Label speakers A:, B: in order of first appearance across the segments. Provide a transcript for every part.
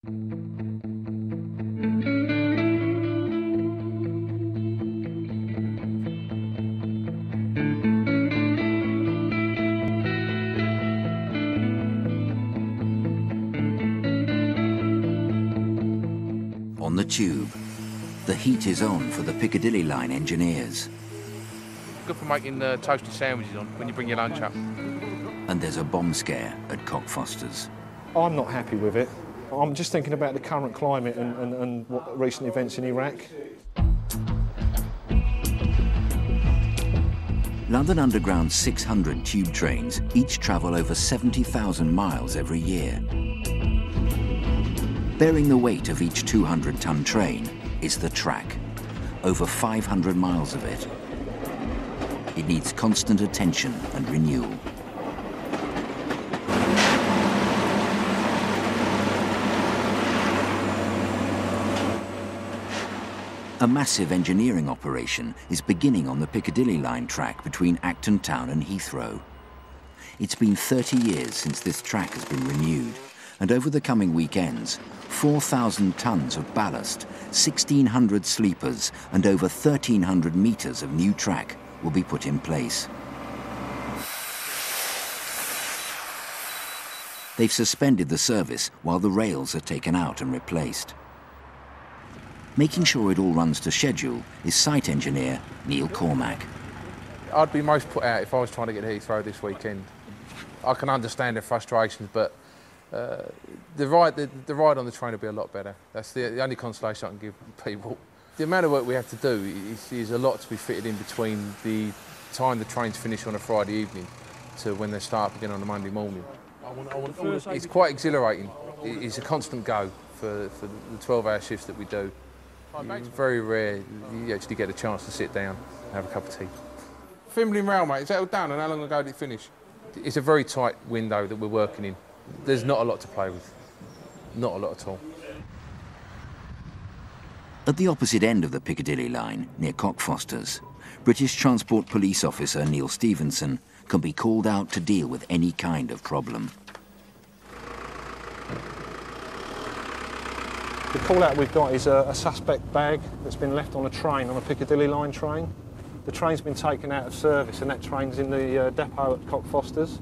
A: On the tube, the heat is on for the Piccadilly line engineers.
B: Good for making toasty sandwiches on when you bring your lunch up.
A: And there's a bomb scare at Cockfosters.
C: I'm not happy with it. I'm just thinking about the current climate and what recent events in Iraq.
A: London Underground's 600 tube trains each travel over 70,000 miles every year. Bearing the weight of each 200-ton train is the track, over 500 miles of it. It needs constant attention and renewal. A massive engineering operation is beginning on the Piccadilly line track between Acton Town and Heathrow. It's been 30 years since this track has been renewed, and over the coming weekends, 4,000 tons of ballast, 1,600 sleepers and over 1,300 metres of new track will be put in place. They've suspended the service while the rails are taken out and replaced. Making sure it all runs to schedule is site engineer Neil Cormack.
B: I'd be most put out if I was trying to get to Heathrow this weekend. I can understand their frustrations, but the ride on the train will be a lot better. That's the only consolation I can give people. The amount of work we have to do is a lot to be fitted in between the time the trains finish on a Friday evening to when they start up again on a Monday morning. It's quite exhilarating. It's a constant go for the 12-hour shifts that we do. It's very rare you actually get a chance to sit down and have a cup of tea. Fimbling Rail, mate, is that all done and how long ago did it finish? It's a very tight window that we're working in. There's not a lot to play with, not a lot at all.
A: At the opposite end of the Piccadilly line, near Cockfosters, British Transport Police Officer Neil Stevenson can be called out to deal with any kind of problem.
C: The call-out we've got is a suspect bag that's been left on a train, on a Piccadilly line train. The train's been taken out of service and that train's in the depot at Cockfosters.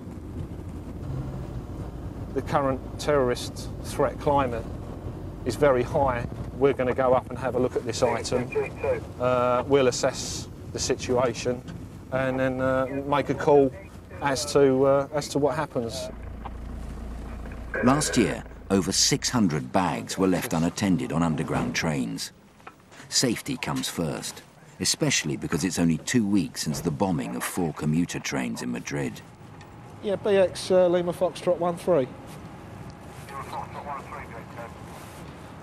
C: The current terrorist threat climate is very high. We're going to go up and have a look at this item. We'll assess the situation and then make a call as to what happens.
A: Last year, over 600 bags were left unattended on underground trains. Safety comes first, especially because it's only 2 weeks since the bombing of 4 commuter trains in Madrid.
C: Yeah, BX Lima Foxtrot 13.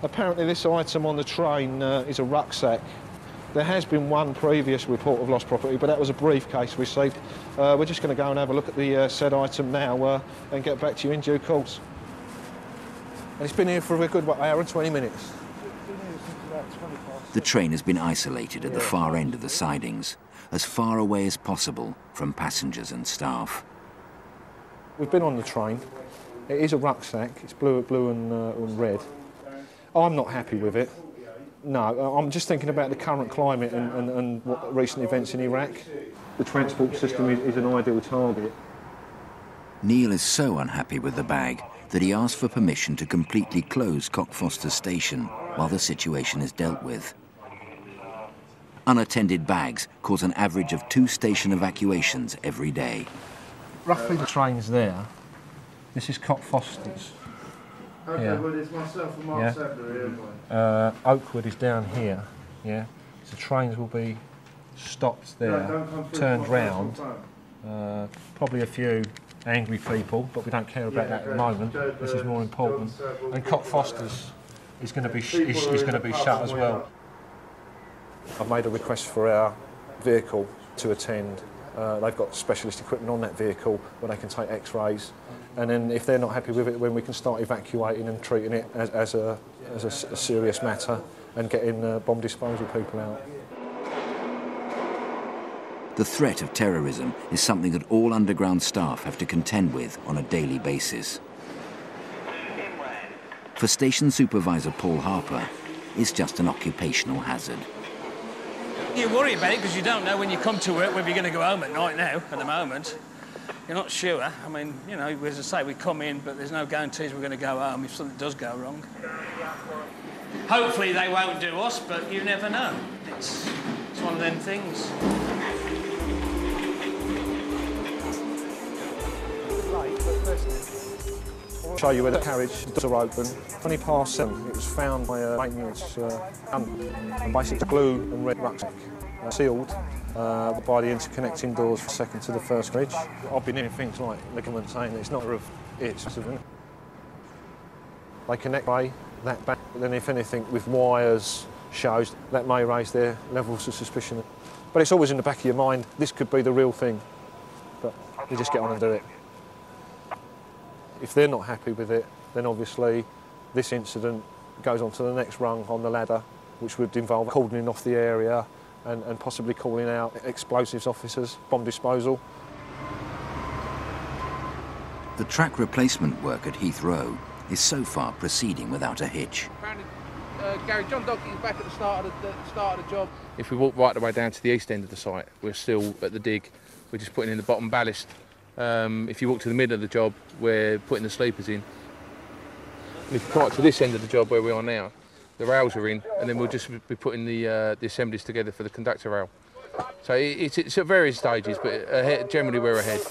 C: Apparently this item on the train is a rucksack. There has been one previous report of lost property, but that was a briefcase received. We're just going to go and have a look at the said item now and get back to you in due course. And it's been here for a good, hour and 20 minutes.
A: The train has been isolated at the far end of the sidings, as far away as possible from passengers and staff.
C: We've been on the train. It is a rucksack. It's blue and red. I'm not happy with it. No, I'm just thinking about the current climate and what recent events in Iraq. The transport system is an ideal target.
A: Neil is so unhappy with the bag that he asked for permission to completely close Cockfosters station while the situation is dealt with. Unattended bags cause an average of 2 station evacuations every day.
C: Roughly the train's there. This is Cockfosters.
D: Okay, well, it's myself and Mark Sadler here.
C: Oakwood is down here, yeah. So trains will be stopped there, turned round. Probably a few angry people, but we don't care about that at the moment. This is more important. And Cockfosters is going to be shut as well. I've made a request for our vehicle to attend. They've got specialist equipment on that vehicle where they can take X-rays, and then if they're not happy with it, then we can start evacuating and treating it as a serious matter and getting bomb disposal people out.
A: The threat of terrorism is something that all underground staff have to contend with on a daily basis. for Station Supervisor Paul Harper, is just an occupational hazard.
E: You worry about it because you don't know when you come to work whether you're going to go home at night now, at the moment. You're not sure. I mean, you know, as I say, we come in, but there's no guarantees we're going to go home if something does go wrong. Hopefully they won't do us, but you never know. It's one of them things.
C: I'll show you where the carriage doors are open. 7:20. It was found by a maintenance and basically glue and red rucksack, sealed by the interconnecting doors second to the first carriage. I've been hearing things like ligament saying it's not a roof, it's a... They connect that back, but then if anything with wires shows, that may raise their levels of suspicion. But it's always in the back of your mind, this could be the real thing, but you just get on and do it. If they're not happy with it, then obviously this incident goes on to the next rung on the ladder, which would involve cordoning off the area and possibly calling out explosives officers, bomb disposal.
A: The track replacement work at Heathrow is so far proceeding without a hitch.
B: Gary, John Dockett is back at the start of the job. If we walk right the way down to the east end of the site, we're still at the dig. We're just putting in the bottom ballast. If you walk to the middle of the job, we're putting the sleepers in. And if you come up to this end of the job where we are now, the rails are in, and then we'll just be putting the assemblies together for the conductor rail. So it's at various stages, but generally we're ahead.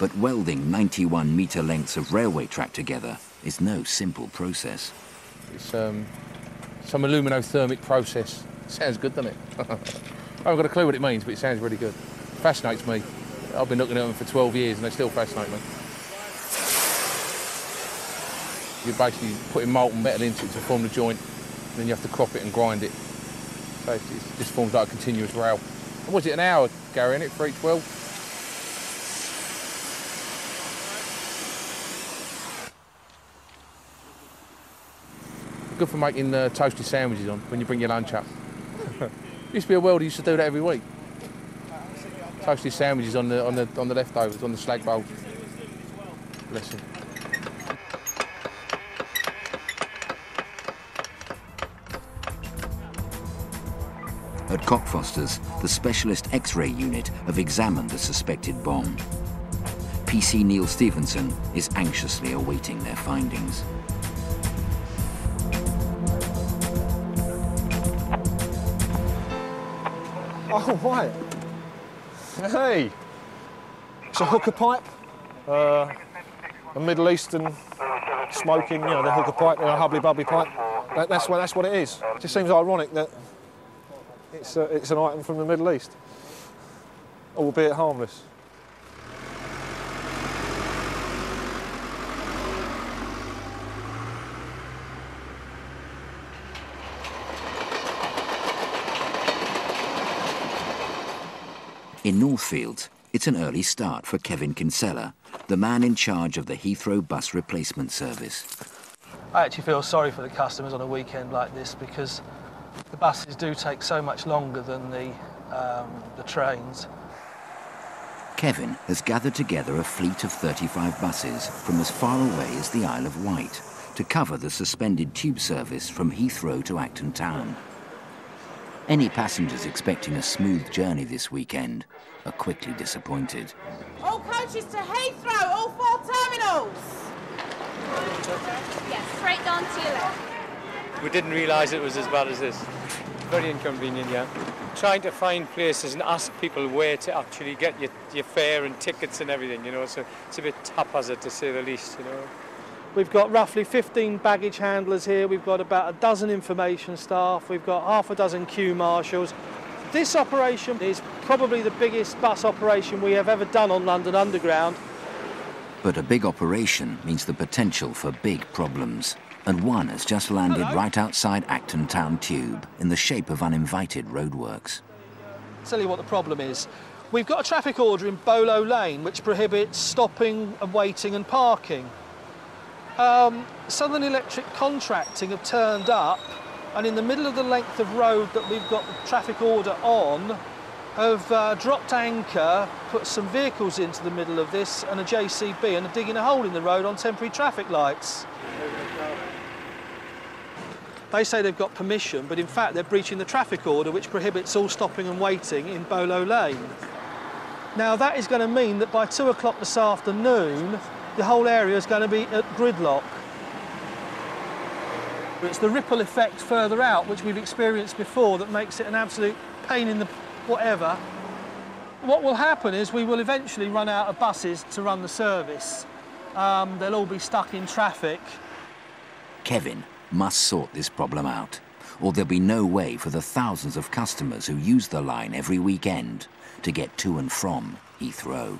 A: But welding 91-metre lengths of railway track together is no simple process.
B: It's some aluminothermic process. Sounds good, doesn't it? I haven't got a clue what it means, but it sounds really good. It fascinates me. I've been looking at them for 12 years and they still fascinate me. You're basically putting molten metal into it to form the joint, and then you have to crop it and grind it. So it just forms like a continuous rail. And was it an hour, Gary, in it, for each weld? Good for making toasty sandwiches on when you bring your lunch up. Used to be a welder who used to do that every week. Toasty sandwiches on the leftovers, on the slag bowls. Bless him.
A: At Cockfosters, the specialist X-ray unit have examined the suspected bomb. PC Neil Stevenson is anxiously awaiting their findings.
C: Oh, right. Hey. It's a hooker pipe. A Middle Eastern smoking, you know, the hooker pipe, a hubbly-bubbly pipe. That's what it is. It just seems ironic that it's an item from the Middle East, albeit harmless.
A: In Northfields, it's an early start for Kevin Kinsella, the man in charge of the Heathrow bus replacement service.
F: I actually feel sorry for the customers on a weekend like this because the buses do take so much longer than the trains.
A: Kevin has gathered together a fleet of 35 buses from as far away as the Isle of Wight to cover the suspended tube service from Heathrow to Acton Town. Any passengers expecting a smooth journey this weekend are quickly disappointed.
G: All coaches to Heathrow, all 4 terminals!
H: Yes, straight down to your left.
I: We didn't realise it was as bad as this. Very inconvenient, yeah. Trying to find places and ask people where to actually get your fare and tickets and everything, you know, so it's a bit haphazard to say the least, you know.
F: We've got roughly 15 baggage handlers here, we've got about a dozen information staff, we've got half a dozen queue marshals. This operation is probably the biggest bus operation we have ever done on London Underground.
A: But a big operation means the potential for big problems. And one has just landed right outside Acton Town Tube in the shape of uninvited roadworks.
F: I'll tell you what the problem is. We've got a traffic order in Bolo Lane which prohibits stopping and waiting and parking. Southern Electric Contracting have turned up and in the middle of the length of road that we've got the traffic order on have dropped anchor, put some vehicles into the middle of this and a JCB, and are digging a hole in the road on temporary traffic lights. They say they've got permission, but in fact they're breaching the traffic order which prohibits all stopping and waiting in Bolo Lane. Now that is going to mean that by 2 o'clock this afternoon the whole area is going to be at gridlock. It's the ripple effect further out which we've experienced before that makes it an absolute pain in the whatever. What will happen is we will eventually run out of buses to run the service. They'll all be stuck in traffic.
A: Kevin must sort this problem out, or there'll be no way for the thousands of customers who use the line every weekend to get to and from Heathrow.